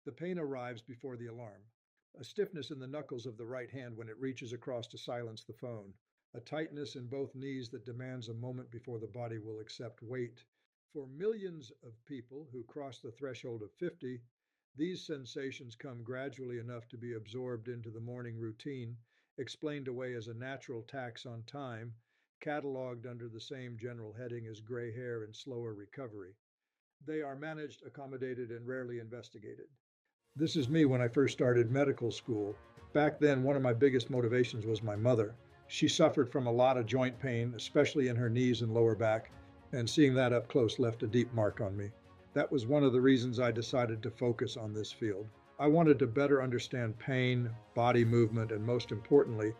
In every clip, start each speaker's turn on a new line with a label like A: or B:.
A: The pain arrives before the alarm. A stiffness in the knuckles of the right hand when it reaches across to silence the phone. A tightness in both knees that demands a moment before the body will accept weight. For millions of people who cross the threshold of 50, these sensations come gradually enough to be absorbed into the morning routine, explained away as a natural tax on time, cataloged under the same general heading as gray hair and slower recovery. They are managed, accommodated, and rarely investigated. This is me when I first started medical school. Back then, one of my biggest motivations was my mother. She suffered from a lot of joint pain, especially in her knees and lower back, and seeing that up close left a deep mark on me. That was one of the reasons I decided to focus on this field. I wanted to better understand pain, body movement, and most importantly,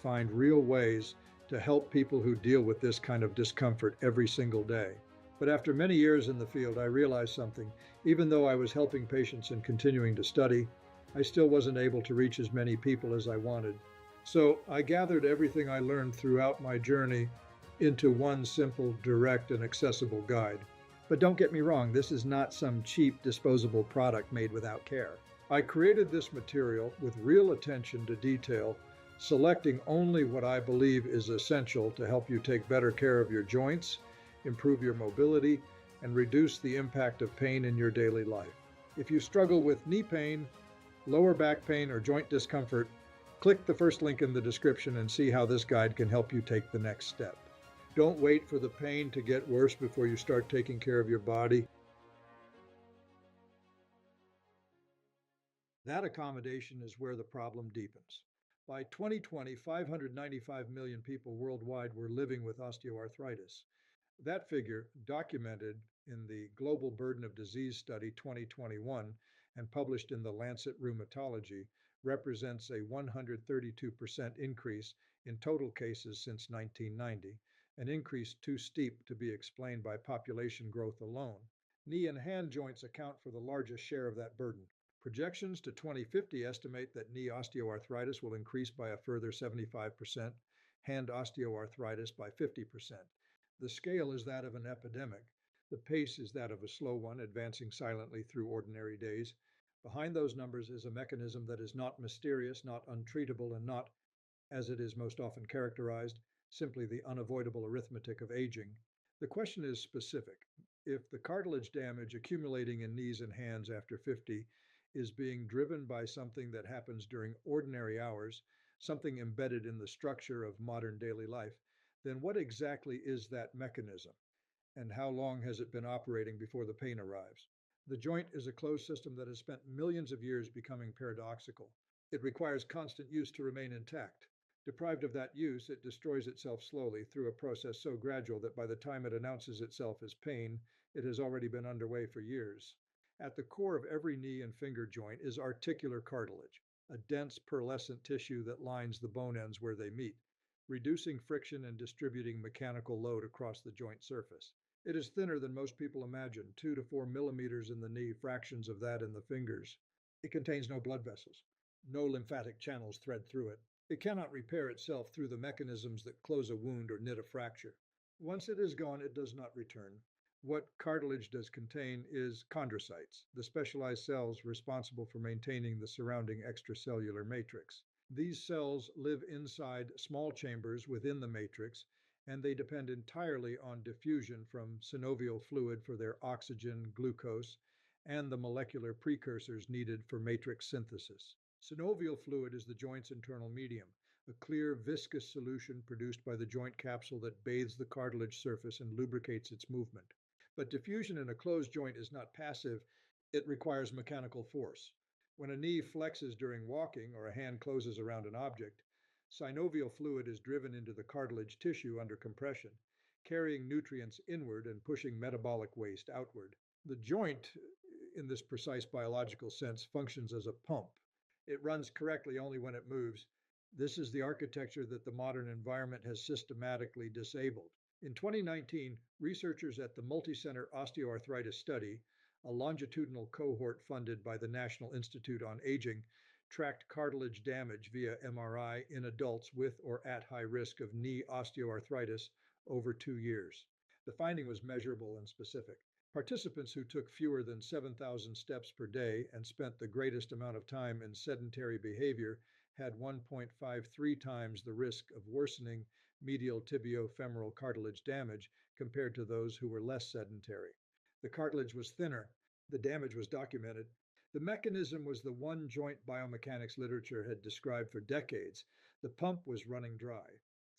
A: find real ways to help people who deal with this kind of discomfort every single day. But after many years in the field, I realized something. Even though I was helping patients and continuing to study, I still wasn't able to reach as many people as I wanted. So I gathered everything I learned throughout my journey into one simple, direct, and accessible guide. But don't get me wrong, this is not some cheap, disposable product made without care. I created this material with real attention to detail, selecting only what I believe is essential to help you take better care of your joints, improve your mobility, and reduce the impact of pain in your daily life. If you struggle with knee pain, lower back pain, or joint discomfort, click the first link in the description and see how this guide can help you take the next step. Don't wait for the pain to get worse before you start taking care of your body. That accommodation is where the problem deepens. By 2020, 595 million people worldwide were living with osteoarthritis. That figure, documented in the Global Burden of Disease Study 2021 and published in the Lancet Rheumatology, represents a 132% increase in total cases since 1990, an increase too steep to be explained by population growth alone. Knee and hand joints account for the largest share of that burden. Projections to 2050 estimate that knee osteoarthritis will increase by a further 75%, hand osteoarthritis by 50%. The scale is that of an epidemic. The pace is that of a slow one, advancing silently through ordinary days. Behind those numbers is a mechanism that is not mysterious, not untreatable, and not, as it is most often characterized, simply the unavoidable arithmetic of aging. The question is specific. If the cartilage damage accumulating in knees and hands after 50 is being driven by something that happens during ordinary hours, something embedded in the structure of modern daily life, then what exactly is that mechanism? And how long has it been operating before the pain arrives? The joint is a closed system that has spent millions of years becoming paradoxical. It requires constant use to remain intact. Deprived of that use, it destroys itself slowly through a process so gradual that by the time it announces itself as pain, it has already been underway for years. At the core of every knee and finger joint is articular cartilage, a dense pearlescent tissue that lines the bone ends where they meet, reducing friction and distributing mechanical load across the joint surface. It is thinner than most people imagine, 2 to 4 millimeters in the knee, fractions of that in the fingers. It contains no blood vessels. No lymphatic channels thread through it. It cannot repair itself through the mechanisms that close a wound or knit a fracture. Once it is gone, it does not return. What cartilage does contain is chondrocytes, the specialized cells responsible for maintaining the surrounding extracellular matrix. These cells live inside small chambers within the matrix, and they depend entirely on diffusion from synovial fluid for their oxygen, glucose, and the molecular precursors needed for matrix synthesis. Synovial fluid is the joint's internal medium, a clear, viscous solution produced by the joint capsule that bathes the cartilage surface and lubricates its movement. But diffusion in a closed joint is not passive, it requires mechanical force. When a knee flexes during walking or a hand closes around an object, synovial fluid is driven into the cartilage tissue under compression, carrying nutrients inward and pushing metabolic waste outward. The joint, in this precise biological sense, functions as a pump. It runs correctly only when it moves. This is the architecture that the modern environment has systematically disabled. In 2019, researchers at the Multicenter Osteoarthritis Study, a longitudinal cohort funded by the National Institute on Aging, tracked cartilage damage via MRI in adults with or at high risk of knee osteoarthritis over 2 years. The finding was measurable and specific. Participants who took fewer than 7,000 steps per day and spent the greatest amount of time in sedentary behavior had 1.53 times the risk of worsening medial tibiofemoral cartilage damage compared to those who were less sedentary. The cartilage was thinner, the damage was documented. The mechanism was the one joint biomechanics literature had described for decades. The pump was running dry.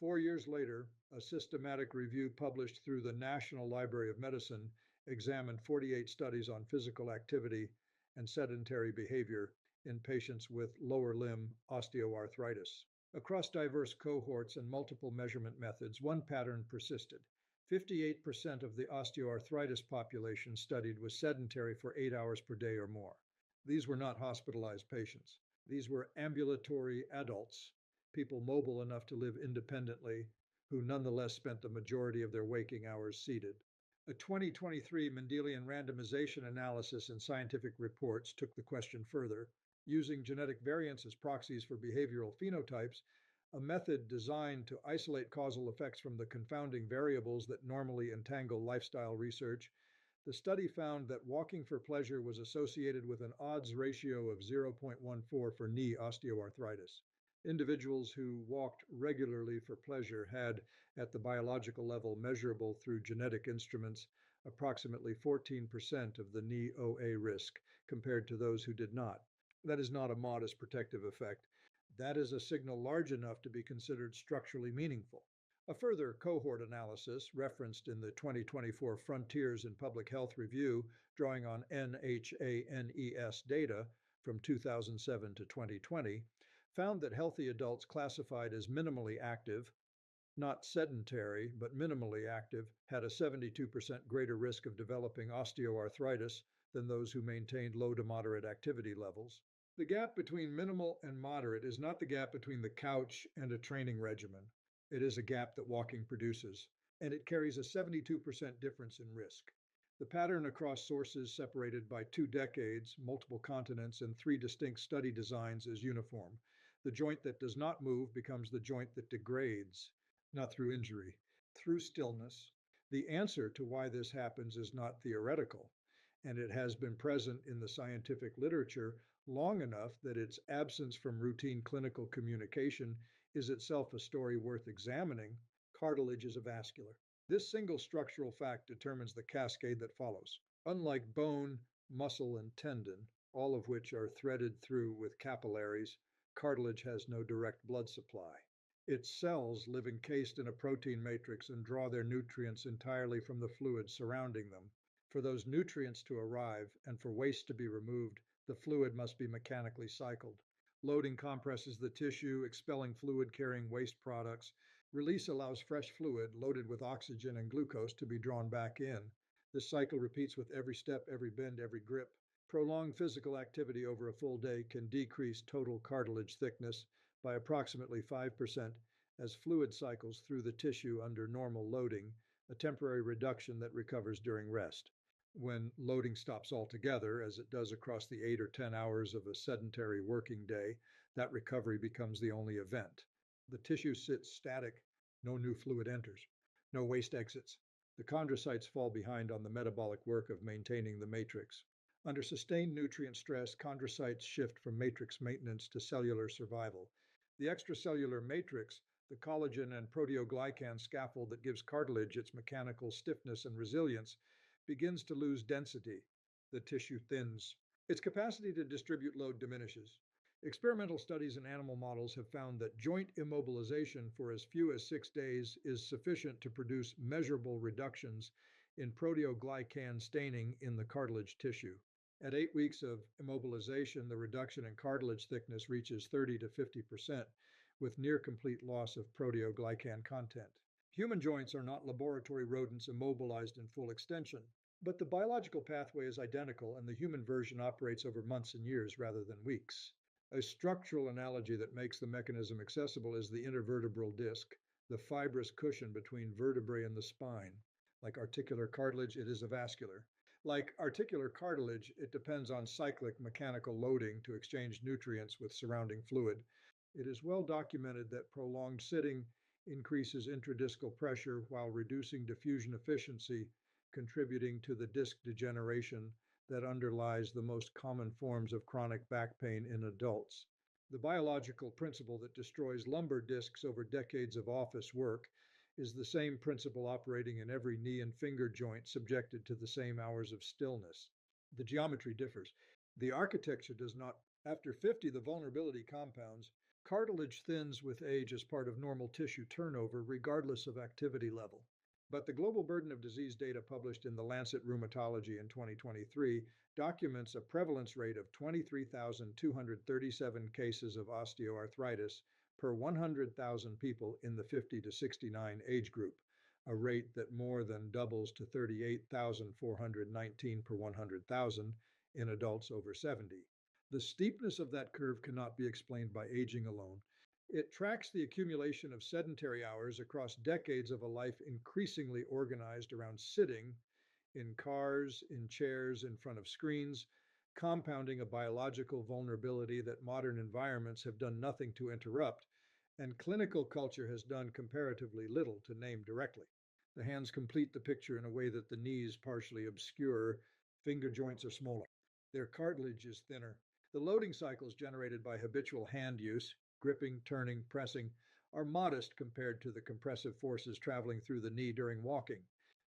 A: 4 years later, a systematic review published through the National Library of Medicine examined 48 studies on physical activity and sedentary behavior in patients with lower limb osteoarthritis. Across diverse cohorts and multiple measurement methods, one pattern persisted. 58% of the osteoarthritis population studied was sedentary for 8 hours per day or more. These were not hospitalized patients. These were ambulatory adults, people mobile enough to live independently, who nonetheless spent the majority of their waking hours seated. A 2023 Mendelian randomization analysis in Scientific Reports took the question further. Using genetic variants as proxies for behavioral phenotypes, a method designed to isolate causal effects from the confounding variables that normally entangle lifestyle research, the study found that walking for pleasure was associated with an odds ratio of 0.14 for knee osteoarthritis. Individuals who walked regularly for pleasure had, at the biological level measurable through genetic instruments, approximately 14% of the knee OA risk compared to those who did not. That is not a modest protective effect. That is a signal large enough to be considered structurally meaningful. A further cohort analysis, referenced in the 2024 Frontiers in Public Health Review, drawing on NHANES data from 2007 to 2020, found that healthy adults classified as minimally active, not sedentary, but minimally active, had a 72% greater risk of developing osteoarthritis than those who maintained low to moderate activity levels. The gap between minimal and moderate is not the gap between the couch and a training regimen. It is a gap that walking produces, and it carries a 72% difference in risk. The pattern across sources separated by 2 decades, multiple continents, and 3 distinct study designs is uniform. The joint that does not move becomes the joint that degrades, not through injury, through stillness. The answer to why this happens is not theoretical, and it has been present in the scientific literature long enough that its absence from routine clinical communication is itself a story worth examining. Cartilage is avascular. This single structural fact determines the cascade that follows. Unlike bone, muscle, and tendon, all of which are threaded through with capillaries, cartilage has no direct blood supply. Its cells live encased in a protein matrix and draw their nutrients entirely from the fluid surrounding them. For those nutrients to arrive and for waste to be removed, the fluid must be mechanically cycled. Loading compresses the tissue, expelling fluid carrying waste products. Release allows fresh fluid, loaded with oxygen and glucose, to be drawn back in. This cycle repeats with every step, every bend, every grip. Prolonged physical activity over a full day can decrease total cartilage thickness by approximately 5% as fluid cycles through the tissue under normal loading, a temporary reduction that recovers during rest. When loading stops altogether, as it does across the 8 or 10 hours of a sedentary working day, that recovery becomes the only event. The tissue sits static, no new fluid enters, no waste exits. The chondrocytes fall behind on the metabolic work of maintaining the matrix. Under sustained nutrient stress, chondrocytes shift from matrix maintenance to cellular survival. The extracellular matrix, the collagen and proteoglycan scaffold that gives cartilage its mechanical stiffness and resilience, begins to lose density. The tissue thins. Its capacity to distribute load diminishes. Experimental studies in animal models have found that joint immobilization for as few as 6 days is sufficient to produce measurable reductions in proteoglycan staining in the cartilage tissue. At 8 weeks of immobilization, the reduction in cartilage thickness reaches 30 to 50%, with near complete loss of proteoglycan content. Human joints are not laboratory rodents immobilized in full extension, but the biological pathway is identical and the human version operates over months and years rather than weeks. A structural analogy that makes the mechanism accessible is the intervertebral disc, the fibrous cushion between vertebrae and the spine. Like articular cartilage, it is avascular. Like articular cartilage, it depends on cyclic mechanical loading to exchange nutrients with surrounding fluid. It is well documented that prolonged sitting increases intradiscal pressure while reducing diffusion efficiency contributing to the disc degeneration that underlies the most common forms of chronic back pain in adults. The biological principle that destroys lumbar discs over decades of office work is the same principle operating in every knee and finger joint subjected to the same hours of stillness. The geometry differs. The architecture does not. After 50, the vulnerability compounds. Cartilage thins with age as part of normal tissue turnover, regardless of activity level. But the global burden of disease data published in the Lancet Rheumatology in 2023 documents a prevalence rate of 23,237 cases of osteoarthritis per 100,000 people in the 50 to 69 age group, a rate that more than doubles to 38,419 per 100,000 in adults over 70. The steepness of that curve cannot be explained by aging alone. It tracks the accumulation of sedentary hours across decades of a life increasingly organized around sitting in cars, in chairs, in front of screens, compounding a biological vulnerability that modern environments have done nothing to interrupt, and clinical culture has done comparatively little to name directly. The hands complete the picture in a way that the knees partially obscure. Finger joints are smaller. Their cartilage is thinner. The loading cycles generated by habitual hand use, gripping, turning, pressing, are modest compared to the compressive forces traveling through the knee during walking.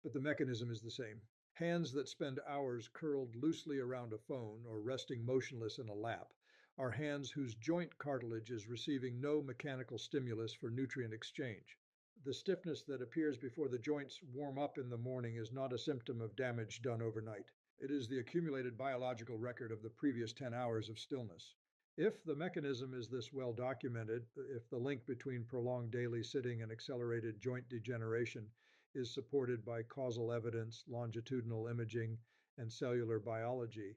A: But the mechanism is the same. Hands that spend hours curled loosely around a phone or resting motionless in a lap are hands whose joint cartilage is receiving no mechanical stimulus for nutrient exchange. The stiffness that appears before the joints warm up in the morning is not a symptom of damage done overnight. It is the accumulated biological record of the previous 10 hours of stillness. If the mechanism is this well documented, if the link between prolonged daily sitting and accelerated joint degeneration is supported by causal evidence, longitudinal imaging, and cellular biology,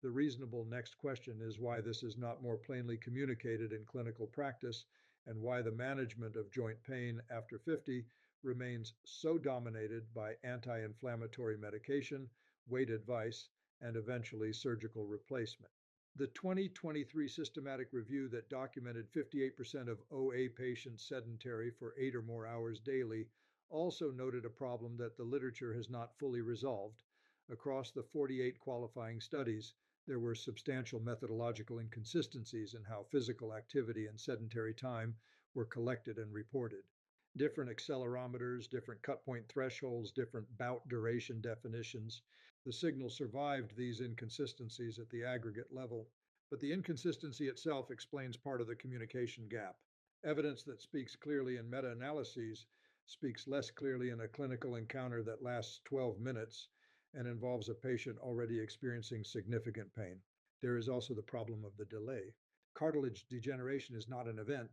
A: the reasonable next question is why this is not more plainly communicated in clinical practice and why the management of joint pain after 50 remains so dominated by anti inflammatory medication, weight advice, and eventually surgical replacement. The 2023 systematic review that documented 58% of OA patients sedentary for 8 or more hours daily also noted a problem that the literature has not fully resolved. Across the 48 qualifying studies, there were substantial methodological inconsistencies in how physical activity and sedentary time were collected and reported. Different accelerometers, different cut point thresholds, different bout duration definitions. The signal survived these inconsistencies at the aggregate level, but the inconsistency itself explains part of the communication gap. Evidence that speaks clearly in meta analyses speaks less clearly in a clinical encounter that lasts 12 minutes and involves a patient already experiencing significant pain. There is also the problem of the delay. Cartilage degeneration is not an event,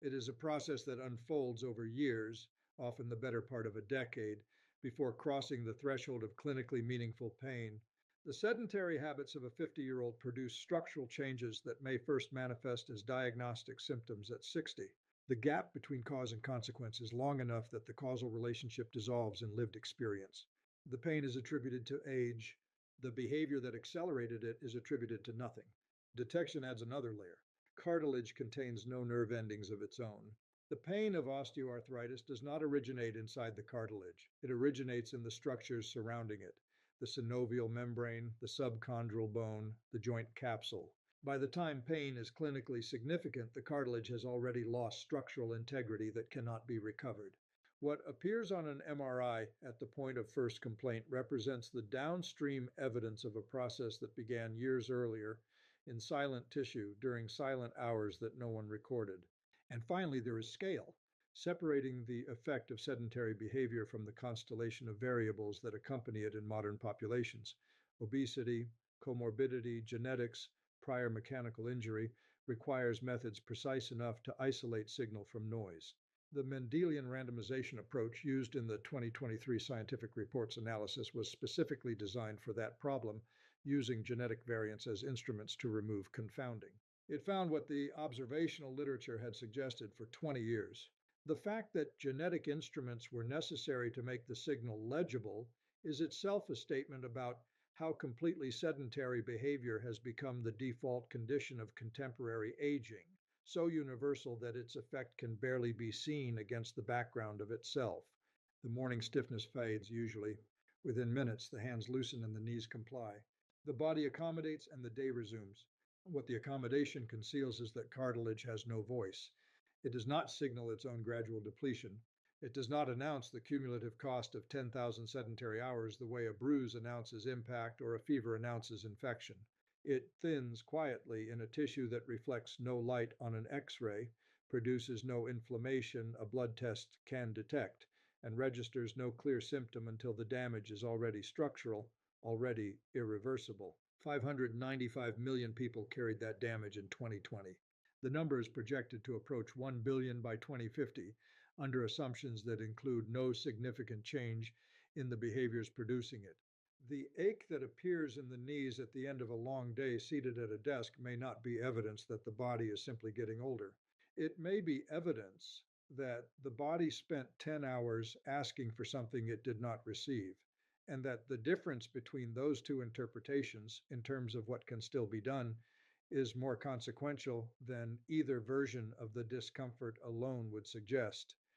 A: it is a process that unfolds over years, often the better part of a decade, before crossing the threshold of clinically meaningful pain. The sedentary habits of a 50-year-old produce structural changes that may first manifest as diagnostic symptoms at 60. The gap between cause and consequence is long enough that the causal relationship dissolves in lived experience. The pain is attributed to age. The behavior that accelerated it is attributed to nothing. Detection adds another layer. Cartilage contains no nerve endings of its own. The pain of osteoarthritis does not originate inside the cartilage. It originates in the structures surrounding it, the synovial membrane, the subchondral bone, the joint capsule. By the time pain is clinically significant, the cartilage has already lost structural integrity that cannot be recovered. What appears on an MRI at the point of first complaint represents the downstream evidence of a process that began years earlier in silent tissue during silent hours that no one recorded. And finally, there is scale, separating the effect of sedentary behavior from the constellation of variables that accompany it in modern populations. Obesity, comorbidity, genetics, prior mechanical injury requires methods precise enough to isolate signal from noise. The Mendelian randomization approach used in the 2023 scientific reports analysis was specifically designed for that problem, using genetic variants as instruments to remove confounding. It found what the observational literature had suggested for 20 years. The fact that genetic instruments were necessary to make the signal legible is itself a statement about how completely sedentary behavior has become the default condition of contemporary aging, so universal that its effect can barely be seen against the background of itself. The morning stiffness fades usually. Within minutes, the hands loosen and the knees comply. The body accommodates and the day resumes. What the accommodation conceals is that cartilage has no voice. It does not signal its own gradual depletion. It does not announce the cumulative cost of 10,000 sedentary hours the way a bruise announces impact or a fever announces infection. It thins quietly in a tissue that reflects no light on an X ray, produces no inflammation a blood test can detect, and registers no clear symptom until the damage is already structural, already irreversible. 595 million people carried that damage in 2020. The number is projected to approach 1 billion by 2050 under assumptions that include no significant change in the behaviors producing it. The ache that appears in the knees at the end of a long day seated at a desk may not be evidence that the body is simply getting older. It may be evidence that the body spent 10 hours asking for something it did not receive, and that the difference between those two interpretations, in terms of what can still be done, is more consequential than either version of the discomfort alone would suggest.